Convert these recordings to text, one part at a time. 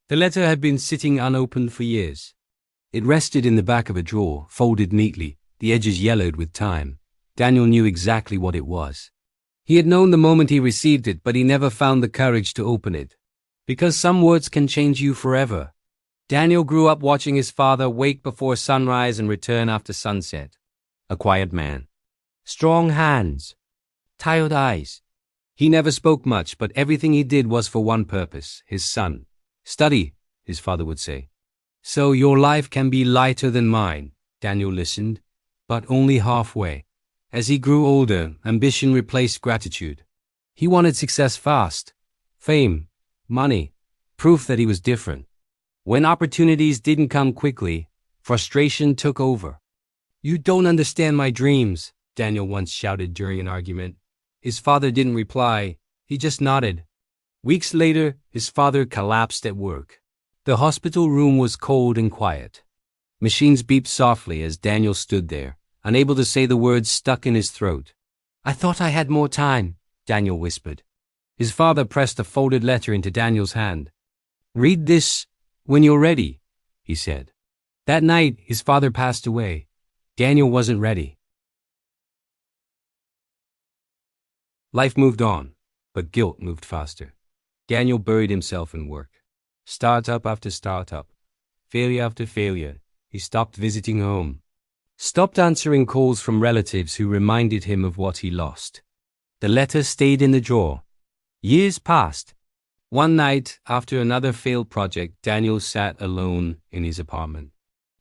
The letter had been sitting unopened for years. It rested in the back of a drawer, folded neatly, the edges yellowed with time. Daniel knew exactly what it was. He had known the moment he received it, but he never found the courage to open it. Because some words can change you forever. Daniel grew up watching his father wake before sunrise and return after sunset. A quiet man. Strong hands. Tired eyes. He never spoke much, but everything he did was for one purpose, his son. Study, his father would say. So your life can be lighter than mine. Daniel listened, but only halfway. As he grew older, ambition replaced gratitude. He wanted success fast. Fame, money, proof that he was different. When opportunities didn't come quickly, frustration took over. You don't understand my dreams, Daniel once shouted during an argument. His father didn't reply, he just nodded. Weeks later, his father collapsed at work. The hospital room was cold and quiet. Machines beeped softly as Daniel stood there, unable to say the words stuck in his throat. I thought I had more time, Daniel whispered. His father pressed a folded letter into Daniel's hand. Read this when you're ready, he said. That night, his father passed away. Daniel wasn't ready. Life moved on, but guilt moved faster. Daniel buried himself in work. Startup after startup, failure after failure. He stopped visiting home. Stopped answering calls from relatives who reminded him of what he lost. The letter stayed in the drawer. Years passed. One night, after another failed project, Daniel sat alone in his apartment.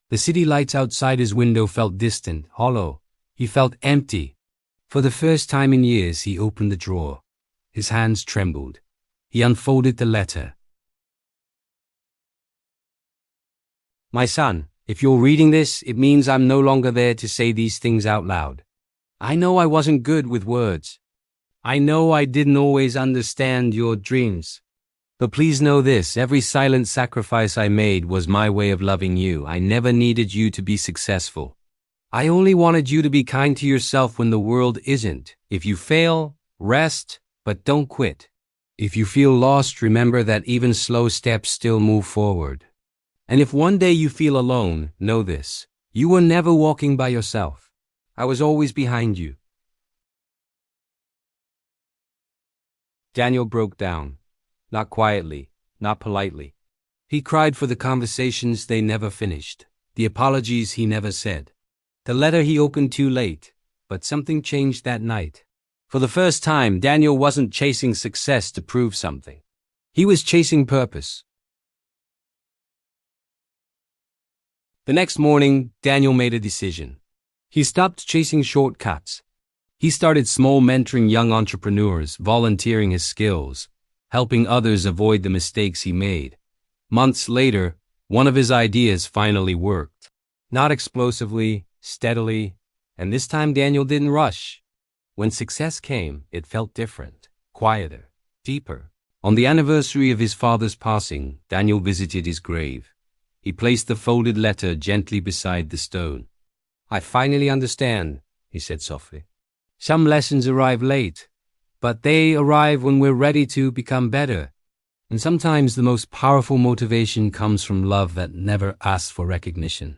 The city lights outside his window felt distant, hollow. He felt empty. For the first time in years, he opened the drawer. His hands trembled. He unfolded the letter. My son, if you're reading this, it means I'm no longer there to say these things out loud. I know I wasn't good with words. I know I didn't always understand your dreams. But please know this, every silent sacrifice I made was my way of loving you. I never needed you to be successful. I only wanted you to be kind to yourself when the world isn't. If you fail, rest, but don't quit. If you feel lost, remember that even slow steps still move forward. And if one day you feel alone, know this. You were never walking by yourself. I was always behind you. Daniel broke down. Not quietly, not politely. He cried for the conversations they never finished, the apologies he never said. The letter he opened too late, but something changed that night. For the first time, Daniel wasn't chasing success to prove something. He was chasing purpose. The next morning, Daniel made a decision. He stopped chasing shortcuts. He started small, mentoring young entrepreneurs, volunteering his skills, helping others avoid the mistakes he made. Months later, one of his ideas finally worked. Not explosively, steadily, and this time Daniel didn't rush. When success came, it felt different, quieter, deeper. On the anniversary of his father's passing, Daniel visited his grave. He placed the folded letter gently beside the stone. I finally understand, he said softly. Some lessons arrive late, but they arrive when we're ready to become better. And sometimes the most powerful motivation comes from love that never asks for recognition.